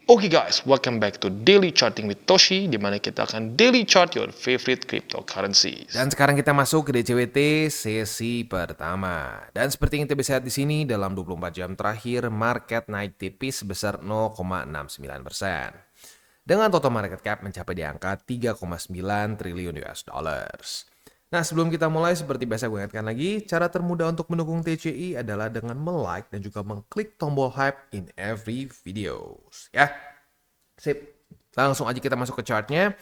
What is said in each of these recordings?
Oke guys, welcome back to Daily Charting with Toshi, di mana kita akan daily chart your favorite cryptocurrencies. Dan sekarang kita masuk ke DCWT sesi pertama. Dan seperti yang kita bisa lihat di sini, dalam 24 jam terakhir, market naik tipis sebesar 0,69%. Dengan total market cap mencapai di angka 3,9 triliun US dollars. Nah, sebelum kita mulai, seperti biasa gue ingatkan lagi, cara termudah untuk mendukung TCI adalah dengan like dan juga mengklik tombol hype in every videos. Ya, sip. Langsung aja kita masuk ke chartnya.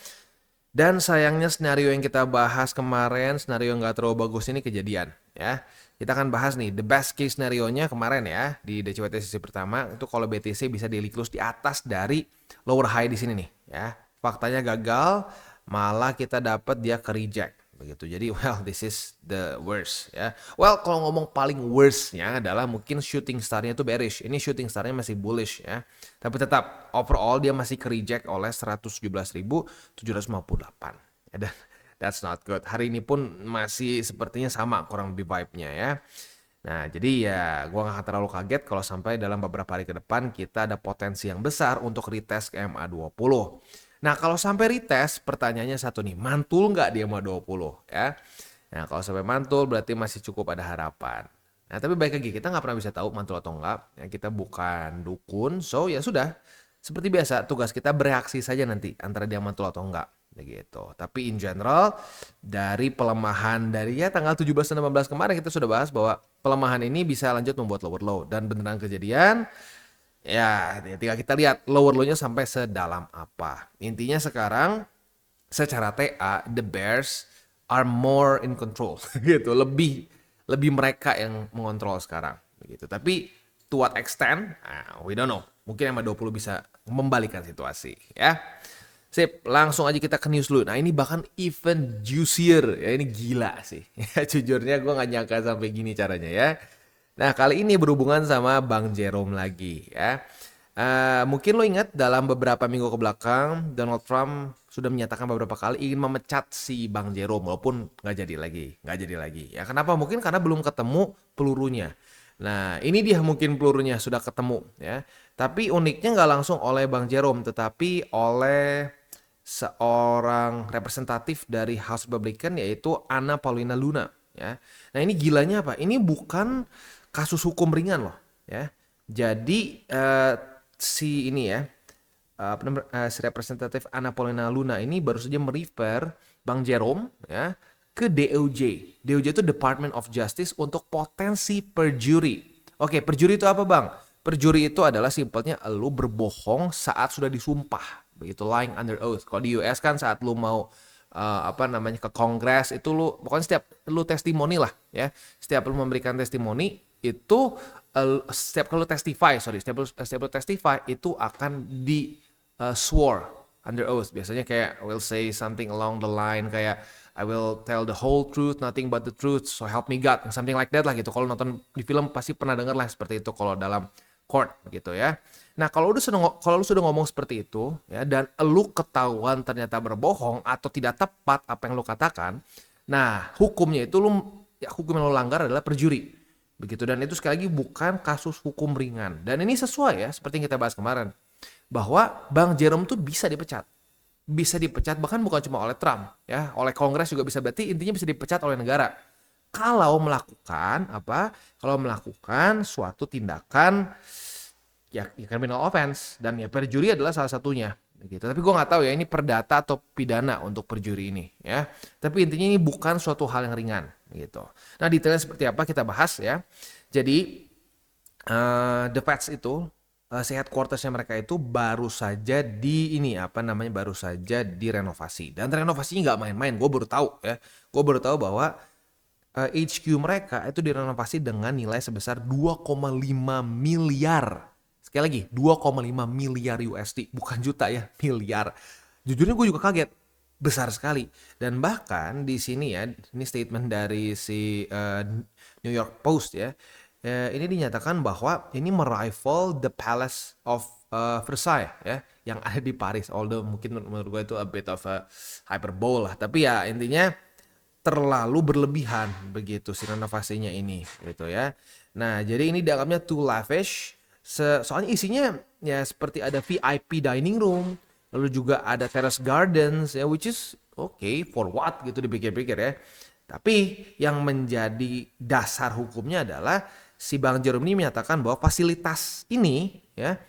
Dan sayangnya skenario yang kita bahas kemarin, skenario nggak terlalu bagus ini kejadian. Ya, kita akan bahas nih, the best case scenario-nya kemarin ya, di DCWT sesi pertama, itu kalau BTC bisa daily close di atas dari lower high di sini nih. Ya, faktanya gagal, malah kita dapat dia ke reject. Begitu. Jadi, well, this is the worst ya. Well, kalau ngomong paling worst-nya adalah mungkin shooting star-nya itu bearish. Ini shooting star-nya masih bullish ya. Tapi tetap overall dia masih ke reject oleh 117.758. Ya, dan that's not good. Hari ini pun masih sepertinya sama kurang lebih vibe-nya ya. Nah, jadi ya gua gak akan terlalu kaget kalau sampai dalam beberapa hari ke depan kita ada potensi yang besar untuk retest ke MA20. Nah, kalau sampai retest, pertanyaannya satu nih, mantul nggak di MA20 ya? Nah, kalau sampai mantul berarti masih cukup ada harapan. Nah, tapi baik lagi, kita nggak pernah bisa tahu mantul atau enggak. Ya, kita bukan dukun, so ya sudah. Seperti biasa, tugas kita bereaksi saja nanti antara dia mantul atau enggak. Begitu. Tapi in general, dari pelemahan dari ya tanggal 17 dan 18 kemarin kita sudah bahas bahwa pelemahan ini bisa lanjut membuat lower low. Dan beneran kejadian, ya tinggal kita lihat lower low-nya sampai sedalam apa. Intinya sekarang, secara TA, the bears are more in control gitu, lebih mereka yang mengontrol sekarang begitu. Tapi to what extent, we don't know. Mungkin MA20 bisa membalikan situasi ya. Sip, langsung aja kita ke news dulu. Nah, ini bahkan even juicier ya, ini gila sih. Ya, jujurnya gue gak nyangka sampai gini caranya ya. Nah, kali ini berhubungan sama Bang Jerome lagi ya. Mungkin lo ingat dalam beberapa minggu ke belakang Donald Trump sudah menyatakan beberapa kali ingin memecat si Bang Jerome, walaupun nggak jadi lagi. Ya kenapa? Mungkin karena belum ketemu pelurunya. Nah, ini dia mungkin pelurunya sudah ketemu ya. Tapi uniknya nggak langsung oleh Bang Jerome, tetapi oleh seorang representatif dari House Republican yaitu Anna Paulina Luna ya. Nah, ini gilanya apa? Ini bukan kasus hukum ringan loh ya. Jadi si ini ya, si representatif Anna Paulina Luna ini baru saja merefer Bang Jerome ya ke DOJ. DOJ itu Department of Justice untuk potensi perjuri. Oke, perjuri itu apa Bang? Perjuri itu adalah simpelnya lu berbohong saat sudah disumpah. Begitu, lying under oath. Kalau di US kan saat lu mau ke Kongres itu lu pokoknya setiap lu testimoni lah ya. Setiap lu memberikan testimoni itu setiap kali lu setiap lu testify itu akan di swore under oath. Biasanya kayak I will say something along the line kayak I will tell the whole truth, nothing but the truth, so help me God, something like that lah gitu. Kalau nonton di film pasti pernah dengar lah seperti itu kalau dalam court gitu ya. Nah, kalau lu sudah ngomong seperti itu ya dan lu ketahuan ternyata berbohong atau tidak tepat apa yang lu katakan, nah hukumnya itu hukum yang lu langgar adalah perjuri. Begitu, dan itu sekali lagi bukan kasus hukum ringan. Dan ini sesuai ya seperti yang kita bahas kemarin bahwa Bang Jerome tuh bisa dipecat. Bisa dipecat bahkan bukan cuma oleh Trump ya, oleh Kongres juga bisa, berarti intinya bisa dipecat oleh negara. Kalau melakukan Kalau melakukan suatu tindakan ya criminal offense, dan ya perjuri adalah salah satunya gitu. Tapi gue nggak tahu ya ini perdata atau pidana untuk perjuri ini ya. Tapi intinya ini bukan suatu hal yang ringan gitu. Nah, detailnya seperti apa kita bahas ya. Jadi The Feds itu si headquartersnya mereka itu baru saja baru saja direnovasi, dan renovasinya nggak main-main. Gue baru tahu ya. Gue baru tahu bahwa HQ mereka itu direnovasi dengan nilai sebesar 2,5 miliar. Sekali lagi, 2,5 miliar USD. Bukan juta ya, miliar. Jujurnya gue juga kaget. Besar sekali. Dan bahkan di sini ya, ini statement dari si New York Post ya. Ini dinyatakan bahwa ini merival the Palace of Versailles ya, yang ada di Paris. Although mungkin menurut gue itu a bit of a hyperbole lah. Tapi ya intinya terlalu berlebihan begitu si renovasinya ini gitu ya. Nah, jadi ini dianggapnya too lavish Soalnya isinya ya seperti ada VIP dining room, lalu juga ada terrace gardens ya, which is okay for what gitu dipikir-pikir ya. Tapi yang menjadi dasar hukumnya adalah si Bang Jerome ini menyatakan bahwa fasilitas ini ya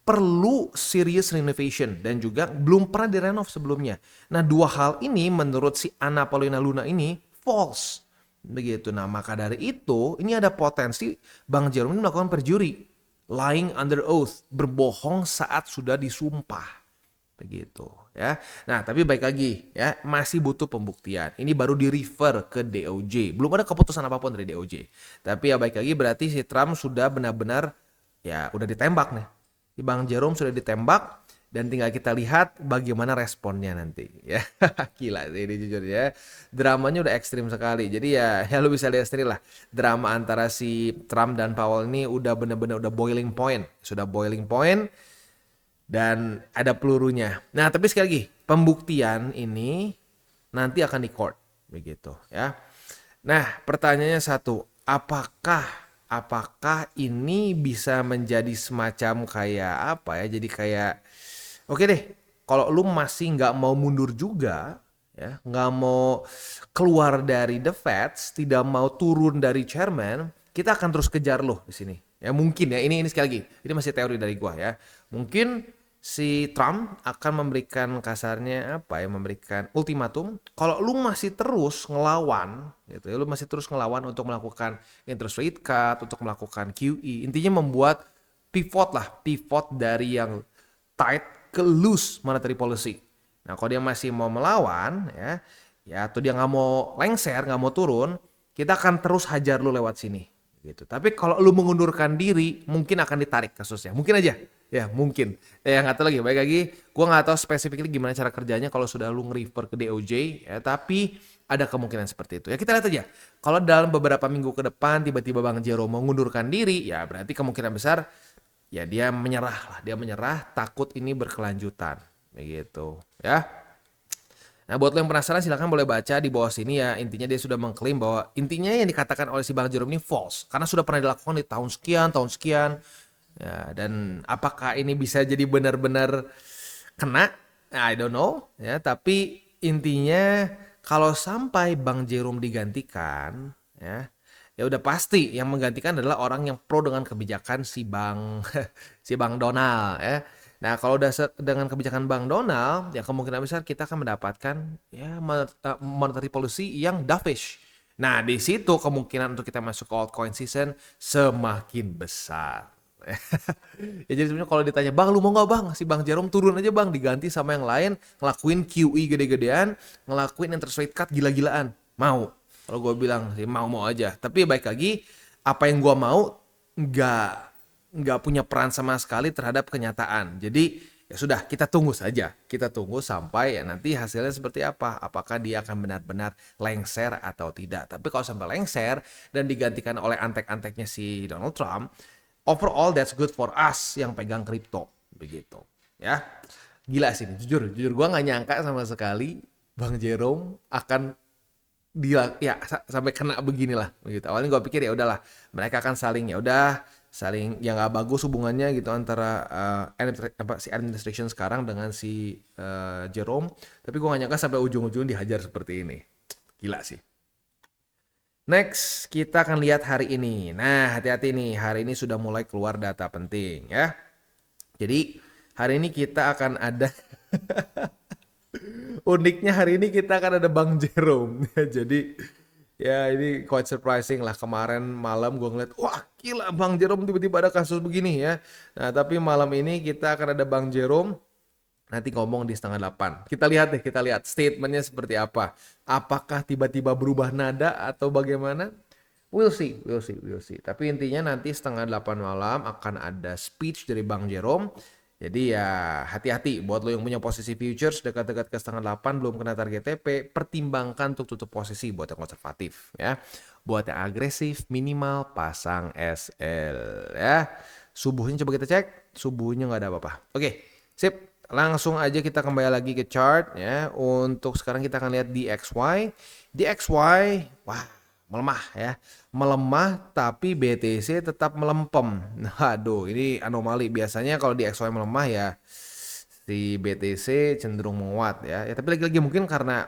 perlu serious renovation dan juga belum pernah direnov sebelumnya. Nah, dua hal ini menurut si Anna Paulina Luna ini false. Begitu. Nah, maka dari itu ini ada potensi Bang Jerome ini melakukan perjuri, lying under oath, berbohong saat sudah disumpah. Begitu ya. Nah, tapi baik lagi ya, masih butuh pembuktian. Ini baru di refer ke DOJ. Belum ada keputusan apapun dari DOJ. Tapi ya baik lagi berarti si Trump sudah benar-benar ya udah ditembak nih. Si Bang Jerome sudah ditembak dan tinggal kita lihat bagaimana responnya nanti ya. Gila sih ini jujur ya. Dramanya udah ekstrim sekali. Jadi ya lu bisa lihat sendiri lah. Drama antara si Trump dan Powell ini udah benar-benar udah boiling point. Sudah boiling point dan ada pelurunya. Nah, tapi sekali lagi, pembuktian ini nanti akan di court begitu ya. Nah, pertanyaannya satu, apakah ini bisa menjadi semacam kayak apa ya? Jadi kayak oke deh, kalau lu masih nggak mau mundur juga ya, nggak mau keluar dari the Feds, tidak mau turun dari chairman, kita akan terus kejar lo di sini. Ya mungkin ya, ini sekali lagi, ini masih teori dari gua ya. Mungkin si Trump akan memberikan kasarnya apa ya, memberikan ultimatum kalau lu masih terus ngelawan gitu ya, lu masih terus ngelawan untuk melakukan interest rate cut, untuk melakukan QE, intinya membuat pivot dari yang tight ke loose monetary policy. Nah, kalau dia masih mau melawan ya atau dia nggak mau lengser, nggak mau turun, kita akan terus hajar lu lewat sini gitu. Tapi kalau lu mengundurkan diri, mungkin akan ditarik kasusnya. Mungkin aja. Ya, mungkin. Ya, nggak tahu lagi. Baik lagi, gua nggak tahu spesifiknya gimana cara kerjanya kalau sudah lu nge-refer ke DOJ ya, tapi ada kemungkinan seperti itu. Ya, kita lihat aja. Kalau dalam beberapa minggu ke depan tiba-tiba Bang Jerome mengundurkan diri, ya berarti kemungkinan besar ya dia menyerah lah. Dia menyerah, takut ini berkelanjutan. Begitu, ya. Nah, buat lo yang penasaran silahkan boleh baca di bawah sini ya. Intinya dia sudah mengklaim bahwa intinya yang dikatakan oleh si Bang Jerome ini false. Karena sudah pernah dilakukan di tahun sekian. Ya, dan apakah ini bisa jadi benar-benar kena? I don't know. Ya, tapi intinya kalau sampai Bang Jerome digantikan, ya udah pasti yang menggantikan adalah orang yang pro dengan kebijakan si Bang Donald ya. Nah, kalau udah dengan kebijakan Bang Donald, ya kemungkinan besar kita akan mendapatkan ya monetary policy yang dovish. Nah, di situ kemungkinan untuk kita masuk ke altcoin season semakin besar. Ya jadi sebenarnya kalau ditanya, Bang lu mau nggak Bang si Bang Jerome turun aja Bang, diganti sama yang lain, ngelakuin QE gede-gedean, ngelakuin interest rate cut gila-gilaan, mau? Kalau gue bilang sih mau aja. Tapi baik lagi, apa yang gue mau nggak punya peran sama sekali terhadap kenyataan. Jadi ya sudah, kita tunggu saja. Kita tunggu sampai ya nanti hasilnya seperti apa. Apakah dia akan benar-benar lengser atau tidak. Tapi kalau sampai lengser dan digantikan oleh antek-anteknya si Donald Trump, overall that's good for us yang pegang kripto. Begitu ya. Gila sih, jujur gue nggak nyangka sama sekali Bang Jerome akan dia ya sampai kena beginilah begitu. Awalnya gue pikir ya udahlah mereka akan saling ya nggak bagus hubungannya gitu antara si administration sekarang dengan si Jerome. Tapi gue gak nyangka sampai ujung-ujung dihajar seperti ini. Gila sih. Next kita akan lihat hari ini. Nah, hati-hati nih, hari ini sudah mulai keluar data penting ya. Jadi hari ini kita akan ada uniknya hari ini kita akan ada Bang Jerome. Jadi ya ini quite surprising lah. Kemarin malam gue ngeliat, wah gila Bang Jerome tiba-tiba ada kasus begini ya. Nah tapi malam ini kita akan ada Bang Jerome nanti ngomong di 7:30. Kita lihat statementnya seperti apa. Apakah tiba-tiba berubah nada atau bagaimana? We'll see. Tapi intinya nanti 7:30 malam akan ada speech dari Bang Jerome. Jadi ya hati-hati buat lo yang punya posisi futures dekat-dekat ke 7:30 belum kena target TP, pertimbangkan untuk tutup posisi buat yang konservatif ya. Buat yang agresif minimal pasang SL ya. Subuhnya coba kita cek, subuhnya nggak ada apa-apa. Oke, sip. Langsung aja kita kembali lagi ke chart ya. Untuk sekarang kita akan lihat DXY. DXY, wah melemah ya. Melemah tapi BTC tetap melempem. Nah, aduh ini anomali. Biasanya kalau di XY melemah ya si BTC cenderung menguat ya. Ya tapi lagi-lagi mungkin karena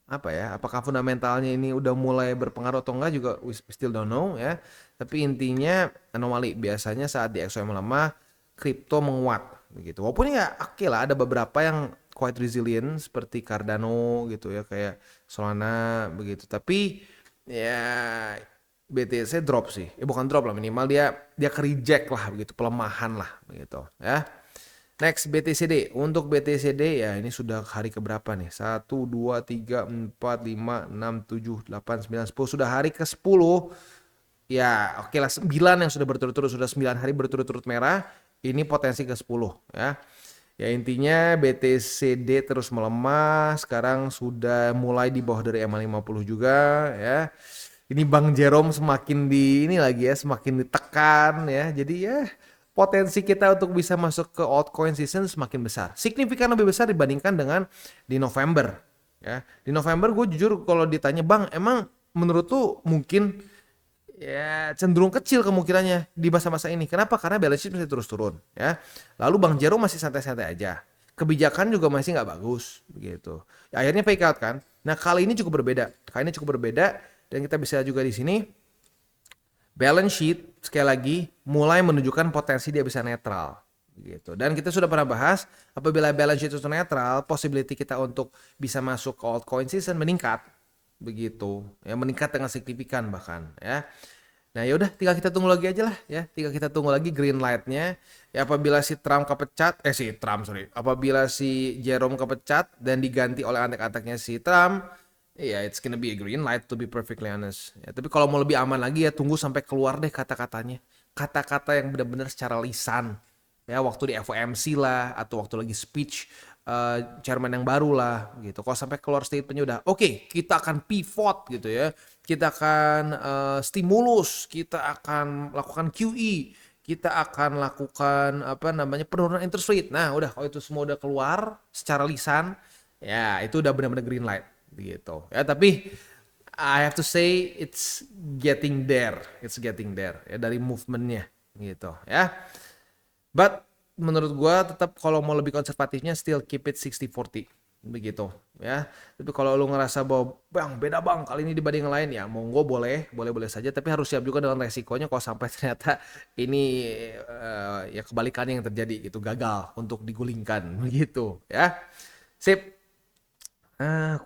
apa ya? Apakah fundamentalnya ini udah mulai berpengaruh atau enggak juga we still don't know ya. Tapi intinya anomali. Biasanya saat di XY melemah, kripto menguat begitu. Walaupun ya oke lah ada beberapa yang quite resilient seperti Cardano gitu ya, kayak Solana begitu. Tapi ya BTC drop sih. Ya bukan drop lah, minimal dia ke reject lah begitu, pelemahan lah begitu ya. Next BTCD. Untuk BTCD ya ini sudah hari keberapa nih? 1 2 3 4 5 6 7 8 9 10, sudah hari ke-10. Ya, oke lah 9 yang sudah berturut-turut, sudah 9 hari berturut-turut merah. Ini potensi ke-10 ya. Ya intinya BTCD terus melemah, sekarang sudah mulai di bawah dari EMA 50 juga ya. Ini Bang Jerome semakin di ini lagi ya, semakin ditekan ya. Jadi ya potensi kita untuk bisa masuk ke altcoin season semakin besar. Signifikan lebih besar dibandingkan dengan di November ya. Di November gue jujur kalau ditanya, "Bang, emang menurut tuh mungkin ya cenderung kecil kemungkinannya di masa-masa ini?" Kenapa? Karena balance sheet masih terus turun ya. Lalu Bang Jero masih santai-santai aja. Kebijakan juga masih nggak bagus begitu. Ya, akhirnya fake out kan. Nah kali ini cukup berbeda. Kali ini cukup berbeda dan kita bisa juga di sini balance sheet sekali lagi mulai menunjukkan potensi dia bisa netral gitu. Dan kita sudah pernah bahas apabila balance sheet itu netral, possibility kita untuk bisa masuk ke altcoin season meningkat begitu ya, meningkat dengan signifikan bahkan ya. Nah yaudah tinggal kita tunggu lagi aja lah ya, tinggal kita tunggu lagi green lightnya ya. Apabila si Trump kepecat apabila si Jerome kepecat dan diganti oleh anak-anaknya si Trump, ya it's gonna be a green light to be perfectly honest ya. Tapi kalau mau lebih aman lagi ya tunggu sampai keluar deh kata-katanya, kata-kata yang benar-benar secara lisan ya, waktu di FOMC lah atau waktu lagi speech chairman yang baru lah gitu. Kalau sampai keluar statementnya udah oke, kita akan pivot gitu ya, kita akan stimulus, kita akan lakukan QE, kita akan lakukan penurunan interest rate. Nah udah kalau itu semua udah keluar secara lisan ya, itu udah benar-benar green light gitu ya. Tapi I have to say it's getting there ya dari movementnya gitu ya. But menurut gua tetap kalau mau lebih konservatifnya still keep it 60-40 begitu ya. Tapi kalau lu ngerasa bahwa bang beda bang kali ini dibanding yang lain, ya monggo boleh saja, tapi harus siap juga dengan resikonya kalau sampai ternyata ini ya kebalikannya yang terjadi gitu, gagal untuk digulingkan begitu ya. Sip.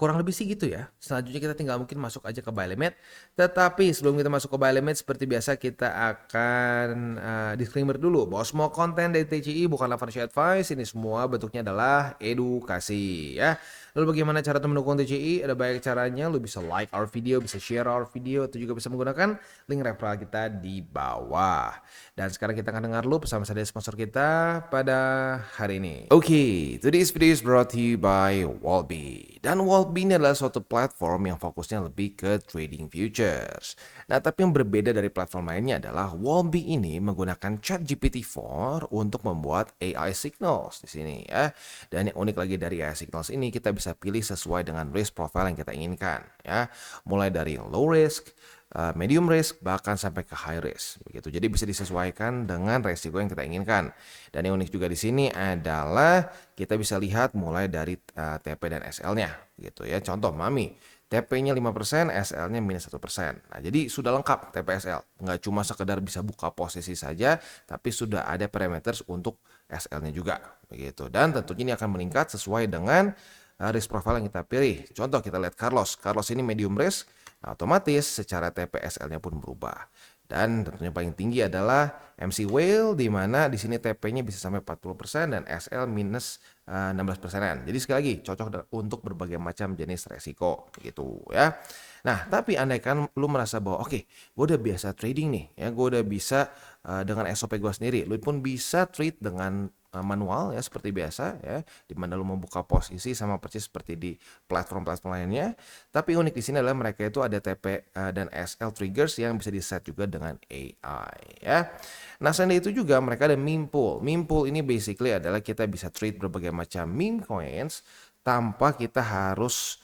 Kurang lebih sih gitu ya. Selanjutnya kita tinggal mungkin masuk aja ke buy limit. Tetapi sebelum kita masuk ke buy limit, seperti biasa kita akan disclaimer dulu bahwa semua konten dari TCI bukanlah financial advice. Ini semua bentuknya adalah edukasi ya. Lalu bagaimana cara mendukung TCI? Ada banyak caranya. Lu bisa like our video, bisa share our video, atau juga bisa menggunakan link referral kita di bawah. Dan sekarang kita akan dengar lu pesan-pesan dari sponsor kita pada hari ini. Oke, today's video is brought to you by Wolby. Dan Wolby ini adalah suatu platform yang fokusnya lebih ke trading futures. Nah, tapi yang berbeda dari platform lainnya adalah Wolby ini menggunakan ChatGPT-4 untuk membuat AI signals di sini ya. Dan yang unik lagi dari AI signals ini, kita bisa pilih sesuai dengan risk profile yang kita inginkan ya. Mulai dari low risk, medium risk, bahkan sampai ke high risk begitu. Jadi bisa disesuaikan dengan resiko yang kita inginkan. Dan yang unik juga di sini adalah kita bisa lihat mulai dari TP dan SL-nya gitu ya. Contoh Mami, TP-nya 5%, SL-nya minus 1%. Nah, jadi sudah lengkap TP SL. Nggak cuma sekedar bisa buka posisi saja, tapi sudah ada parameters untuk SL-nya juga begitu. Dan tentunya ini akan meningkat sesuai dengan risk profile yang kita pilih. Contoh kita lihat Carlos. Carlos ini medium risk. Nah, otomatis secara TPSL-nya pun berubah. Dan tentunya paling tinggi adalah MC Whale, di mana di sini TP-nya bisa sampai 40% dan SL minus 16%. Jadi sekali lagi cocok untuk berbagai macam jenis resiko gitu ya. Nah, tapi andaikan lu merasa bahwa oke, gue udah biasa trading nih ya, gue udah bisa dengan SOP gue sendiri, lu pun bisa trade dengan manual ya seperti biasa ya, di mana lu membuka posisi sama persis seperti di platform-platform lainnya. Tapi unik di sini adalah mereka itu ada TP dan SL triggers yang bisa di set juga dengan AI ya. Nah, selain itu juga mereka ada meme pool. Meme pool ini basically adalah kita bisa trade berbagai macam meme coins tanpa kita harus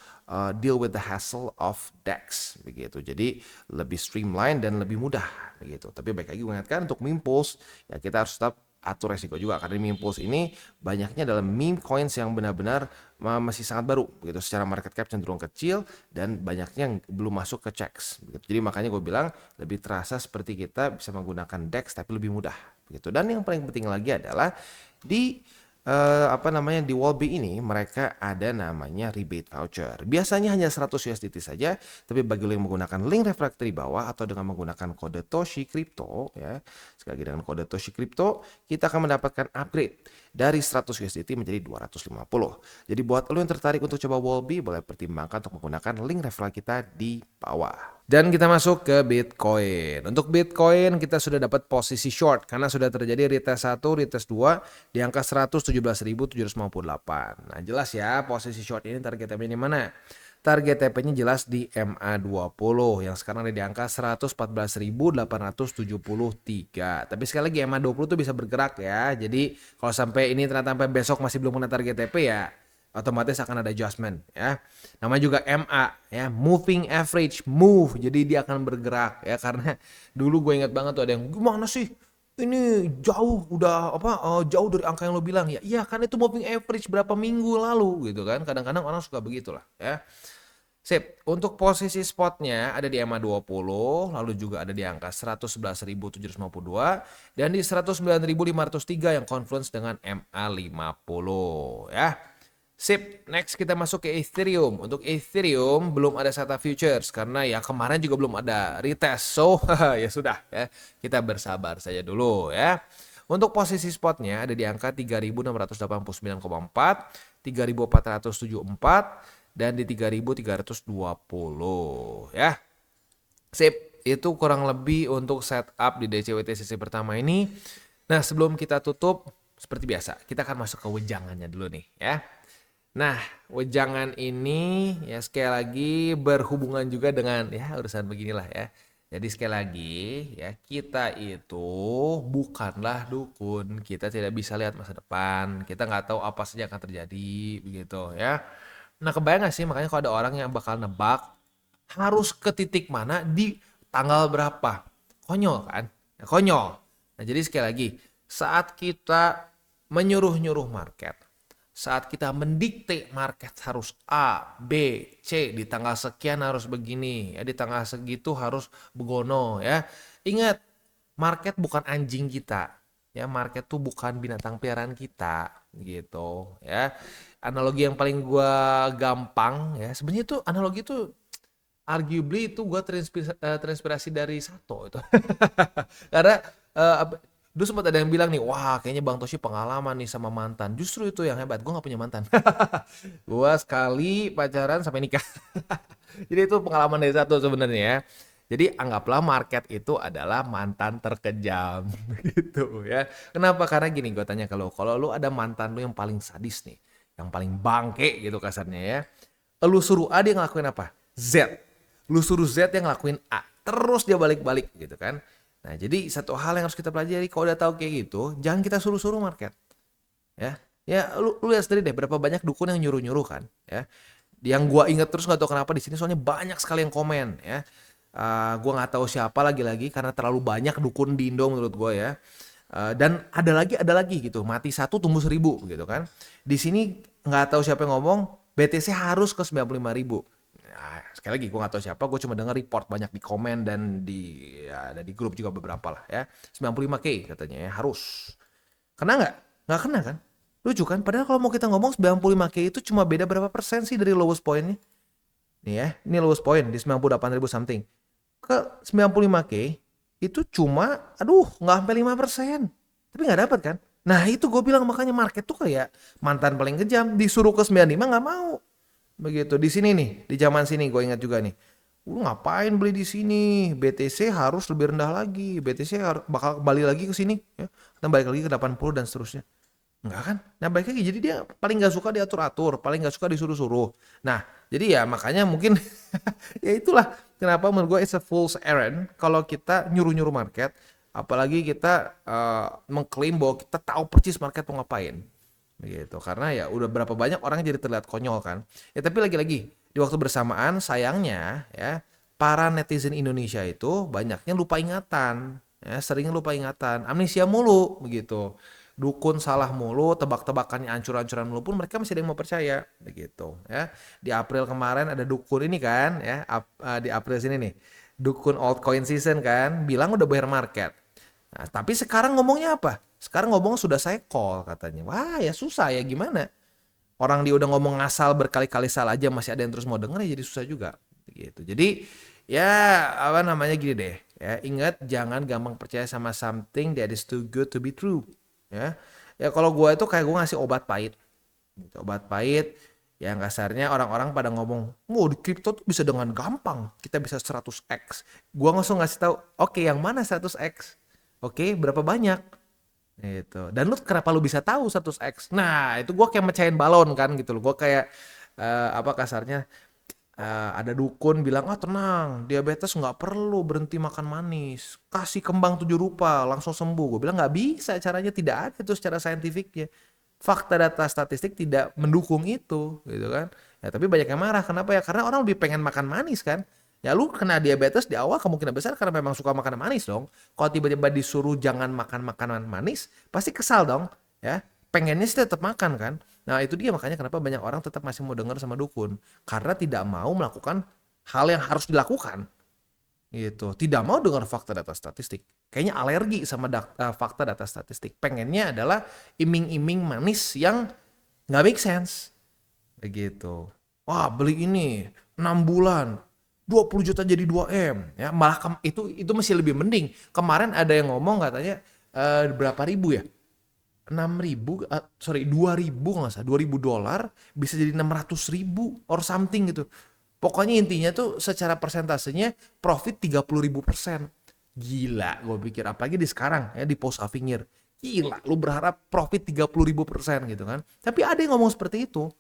deal with the hassle of DEX begitu. Jadi lebih streamline dan lebih mudah begitu. Tapi baik lagi gue ingatkan untuk meme pools ya kita harus tetap atur resiko juga karena meme pools ini banyaknya dalam meme coins yang benar-benar masih sangat baru begitu, secara market cap cenderung kecil dan banyaknya yang belum masuk ke checks begitu. Jadi makanya gue bilang lebih terasa seperti kita bisa menggunakan DEX tapi lebih mudah begitu. Dan yang paling penting lagi adalah di di Wallbe ini mereka ada namanya rebate voucher. Biasanya hanya 100 USDT saja, tapi bagi lo yang menggunakan link refraktor di bawah atau dengan menggunakan kode Toshi Crypto ya. Sekali lagi dengan kode Toshi Crypto, kita akan mendapatkan upgrade dari 100 USDT menjadi 250. Jadi buat lo yang tertarik untuk coba Wallbe, boleh pertimbangkan untuk menggunakan link referral kita di bawah. Dan kita masuk ke Bitcoin. Untuk Bitcoin kita sudah dapat posisi short karena sudah terjadi retest 1, retest 2 di angka 117.758. Nah jelas ya posisi short ini target TP-nya di mana? Target TP-nya jelas di MA20 yang sekarang ada di angka 114.873. Tapi sekali lagi MA20 tuh bisa bergerak ya. Jadi kalau sampai ini ternyata sampai besok masih belum kena target TP ya otomatis akan ada adjustment ya. Namanya juga MA ya, moving average move. Jadi dia akan bergerak ya karena dulu gue ingat banget tuh ada yang gimana sih? Ini jauh udah jauh dari angka yang lo bilang ya. Iya kan itu moving average berapa minggu lalu gitu kan. Kadang-kadang orang suka begitulah ya. Sip, untuk posisi spotnya ada di MA20, lalu juga ada di angka 111.752 dan di 109.503 yang confluence dengan MA50 ya. Sip, next kita masuk ke Ethereum. Untuk Ethereum belum ada SATA futures karena ya kemarin juga belum ada retest. So, ya sudah ya. Kita bersabar saja dulu ya. Untuk posisi spotnya ada di angka 3.689,4, 3.474 dan di 3.320 ya. Sip, itu kurang lebih untuk setup di DCWT sesi pertama ini. Nah, sebelum kita tutup seperti biasa, kita akan masuk ke wejangannya dulu nih ya. Nah, wejangan ini ya sekali lagi berhubungan juga dengan ya urusan beginilah ya. Jadi sekali lagi ya kita itu bukanlah dukun, kita tidak bisa lihat masa depan, kita nggak tahu apa saja akan terjadi begitu ya. Nah kebayang gak sih makanya kalau ada orang yang bakal nebak harus ke titik mana di tanggal berapa, konyol kan? Ya, konyol. Nah jadi sekali lagi saat kita menyuruh-nyuruh market, saat kita mendikte market harus A, B, C, di tanggal sekian harus begini, ya di tanggal segitu harus begono ya. Ingat, market bukan anjing kita. Ya, market tuh bukan binatang peliharaan kita gitu ya. Analogi yang paling gua gampang ya, sebenarnya itu analogi itu arguably itu gua terinspirasi dari Sato itu. Karena dulu sempat ada yang bilang nih, wah kayaknya Bang Toshi pengalaman nih sama mantan. Justru itu yang hebat, gue gak punya mantan. Gue sekali pacaran sampai nikah. Jadi itu pengalaman dari Sato sebenarnya ya. Jadi anggaplah market itu adalah mantan terkejam gitu ya. Kenapa? Karena gini gue tanya kalau lu ada mantan lu yang paling sadis nih, yang paling bangke gitu kasarnya ya. Lu suruh A dia ngelakuin apa? Z. Lu suruh Z yang ngelakuin A. Terus dia balik-balik gitu kan. Nah, jadi satu hal yang harus kita pelajari kalau udah tahu kayak gitu, jangan kita suruh-suruh market. Ya. Ya, lu lihat sendiri deh berapa banyak dukun yang nyuruh-nyuruh kan, ya. Yang gua inget terus nggak tahu kenapa di sini soalnya banyak sekali yang komen, ya. Gua nggak tahu siapa lagi-lagi karena terlalu banyak dukun di Indo menurut gua ya. Dan ada lagi gitu, mati 1 tumbuh 1000 gitu kan. Di sini nggak tahu siapa yang ngomong BTC harus ke 95.000. Sekali lagi gue gak tahu siapa, gue cuma dengar report banyak di komen dan ada di grup juga beberapa lah ya. 95K katanya ya harus. Kena gak? Gak kena kan? Lucu kan? Padahal kalau mau kita ngomong 95K itu cuma beda berapa persen sih dari lowest point-nya? Nih ya, ini lowest point di 98.000 something. Ke 95K itu cuma, gak sampai 5%. Tapi gak dapat kan? Nah itu gue bilang makanya market tuh kayak mantan paling kejam. Disuruh ke 95 gak mau. Begitu di sini nih, di zaman sini gue ingat juga nih. Lu ngapain beli di sini? BTC harus lebih rendah lagi. BTC bakal kembali lagi ke sini ya. Kita balik lagi ke 80 dan seterusnya. Enggak kan? Nah, balik lagi jadi dia paling enggak suka diatur-atur, paling enggak suka disuruh-suruh. Nah, jadi ya makanya mungkin ya itulah kenapa menurut gue it's a fool's errand kalau kita nyuruh-nyuruh market, apalagi kita mengklaim bahwa kita tahu persis market mau ngapain. Begitu. Karena ya udah berapa banyak orang jadi terlihat konyol kan. Ya tapi lagi-lagi di waktu bersamaan sayangnya ya para netizen Indonesia itu banyaknya lupa ingatan, ya sering lupa ingatan, amnesia mulu begitu. Dukun salah mulu, tebak-tebakannya ancur-ancuran mulu pun mereka masih ada yang mau percaya begitu ya. Di April kemarin ada dukun ini kan ya, di April sini nih. Dukun altcoin season kan bilang udah bear market. Nah, tapi sekarang ngomongnya apa? Sekarang ngomong sudah saya call katanya. Wah ya susah ya gimana? Orang dia udah ngomong ngasal berkali-kali salah aja masih ada yang terus mau denger ya jadi susah juga. Gitu. Jadi ya apa namanya gini deh. Ya ingat jangan gampang percaya sama something that is too good to be true. Ya, ya kalau gue itu kayak gue ngasih obat pahit. Gitu. Obat pahit yang kasarnya orang-orang pada ngomong, wow di kripto tuh bisa dengan gampang, kita bisa 100x. Gua langsung ngasih tahu, oke yang mana 100x? Oke, berapa banyak? Gitu. Dan lu kenapa lu bisa tahu 100x? Nah, itu gua kayak mecahin balon kan gitu loh. Gua kayak apa kasarnya ada dukun bilang, ah tenang, diabetes nggak perlu berhenti makan manis. Kasih kembang 7 rupa, langsung sembuh. Gue bilang nggak bisa caranya, tidak ada itu secara saintifiknya. Fakta data statistik tidak mendukung itu, gitu kan. Ya tapi banyak yang marah, kenapa ya? Karena orang lebih pengen makan manis kan. Ya lu kena diabetes di awal kemungkinan besar karena memang suka makan manis dong. Kalau tiba-tiba disuruh jangan makan makanan manis, pasti kesal dong, ya. Pengennya sih tetap makan kan. Nah itu dia makanya kenapa banyak orang tetap masih mau dengar sama dukun. Karena tidak mau melakukan hal yang harus dilakukan. Gitu. Tidak mau dengar fakta data statistik. Kayaknya alergi sama fakta data statistik. Pengennya adalah iming-iming manis yang nggak make sense. Begitu. Wah beli ini 6 bulan. 20 juta jadi 2M. Ya, malah itu masih lebih mending. Kemarin ada yang ngomong katanya berapa ribu ya? 2.000 nggak salah, $2.000 bisa jadi 600.000 or something gitu. Pokoknya intinya tuh secara persentasenya profit 30.000%. Gila, gue pikir apalagi di sekarang ya di post having year. Gila, lu berharap profit 30.000% gitu kan. Tapi ada yang ngomong seperti itu.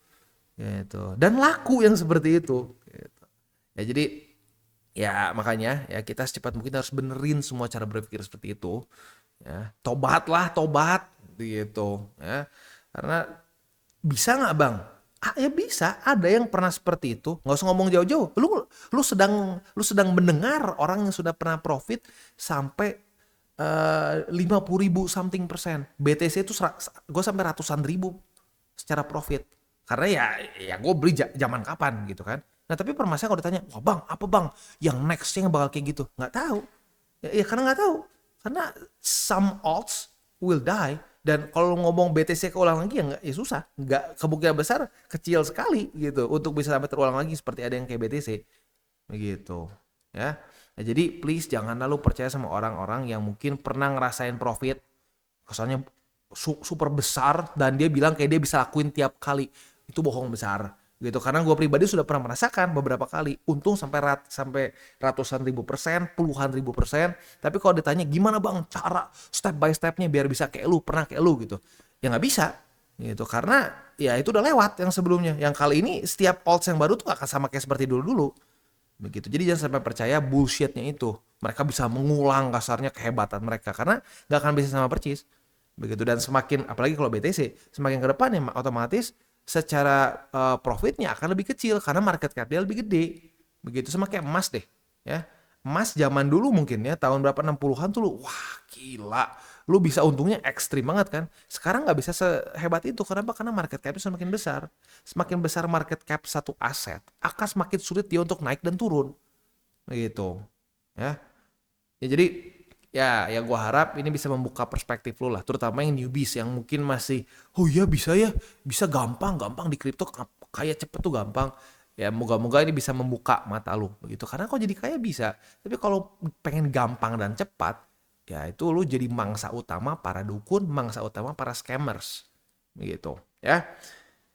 Gitu. Dan laku yang seperti itu. Gitu. Ya jadi ya makanya ya kita secepat mungkin harus benerin semua cara berpikir seperti itu. Ya, tobat gitu ya. Karena bisa nggak bang? Ah, ya bisa. Ada yang pernah seperti itu. Nggak usah ngomong jauh-jauh. Lu sedang mendengar orang yang sudah pernah profit sampai 50.000 something persen. BTC itu gue sampai ratusan ribu secara profit. Karena ya gue beli zaman kapan gitu kan. Nah tapi permasalahan kalau ditanya, wah bang apa bang yang nextnya bakal kayak gitu? Nggak tahu. Ya karena nggak tahu. Karena some alts will die. Dan kalau ngomong BTC keulang lagi ya nggak, ya susah. Nggak, kemungkinan besar kecil sekali gitu untuk bisa sampai terulang lagi seperti ada yang kayak BTC. Begitu. Ya. Nah, jadi please jangan lalu percaya sama orang-orang yang mungkin pernah ngerasain profit. Kesannya super besar dan dia bilang kayak dia bisa lakuin tiap kali. Itu bohong besar. Gitu, karena gue pribadi sudah pernah merasakan beberapa kali untung sampai ratusan ribu persen, puluhan ribu persen. Tapi kalau ditanya gimana bang cara step by stepnya biar bisa kayak lu, pernah kayak lu gitu, ya nggak bisa gitu, karena ya itu udah lewat yang sebelumnya. Yang kali ini setiap alts yang baru tuh akan sama kayak seperti dulu begitu. Jadi jangan sampai percaya bullshitnya itu. Mereka bisa mengulang kasarnya kehebatan mereka karena nggak akan bisa sama percis begitu. Dan semakin apalagi kalau BTC semakin ke depan ya otomatis secara profitnya akan lebih kecil karena market cap dia lebih gede. Begitu sama kayak emas deh, ya. Emas zaman dulu mungkin ya tahun berapa 60-an tuh lu wah gila, lu bisa untungnya ekstrim banget kan. Sekarang nggak bisa sehebat itu. Kenapa? Karena market capnya semakin besar. Semakin besar market cap satu aset, akan semakin sulit dia untuk naik dan turun. Begitu. Ya. Ya jadi ya gue harap ini bisa membuka perspektif lo lah, terutama yang newbies yang mungkin masih oh iya bisa ya, bisa gampang di kripto kaya cepet tuh gampang. Ya moga-moga ini bisa membuka mata lo begitu, karena kok jadi kaya bisa, tapi kalau pengen gampang dan cepat ya itu lo jadi mangsa utama para dukun, mangsa utama para scammers begitu ya.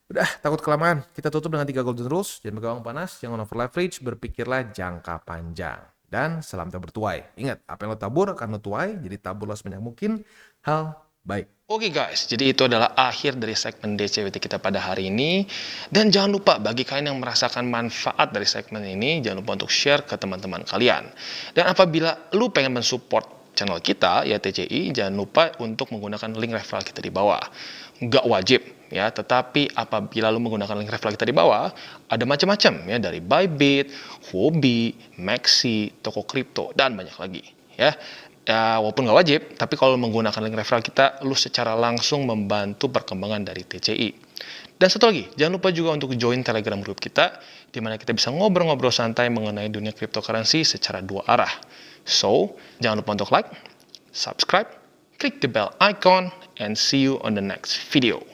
Udah takut kelamaan, kita tutup dengan 3 golden rules. Jangan pegang panas, jangan over leverage, berpikirlah jangka panjang. Dan salam tabur tuai. Ingat, apa yang lo tabur akan lo tuai, jadi taburlah sebanyak mungkin hal baik. Oke guys, jadi itu adalah akhir dari segmen DCWT kita pada hari ini. Dan jangan lupa bagi kalian yang merasakan manfaat dari segmen ini, jangan lupa untuk share ke teman-teman kalian. Dan apabila lu pengen mensupport channel kita, ya TCI, jangan lupa untuk menggunakan link referral kita di bawah. Nggak wajib, ya, tetapi apabila lu menggunakan link referral kita di bawah, ada macam-macam ya, dari Bybit, Huobi, Maxi, toko kripto, dan banyak lagi ya. Ya, walaupun nggak wajib, tapi kalau menggunakan link referral kita, lu secara langsung membantu perkembangan dari TCI. Dan satu lagi, jangan lupa juga untuk join Telegram group kita, di mana kita bisa ngobrol-ngobrol santai mengenai dunia cryptocurrency secara dua arah. So, jangan lupa untuk like, subscribe, click the bell icon, and see you on the next video.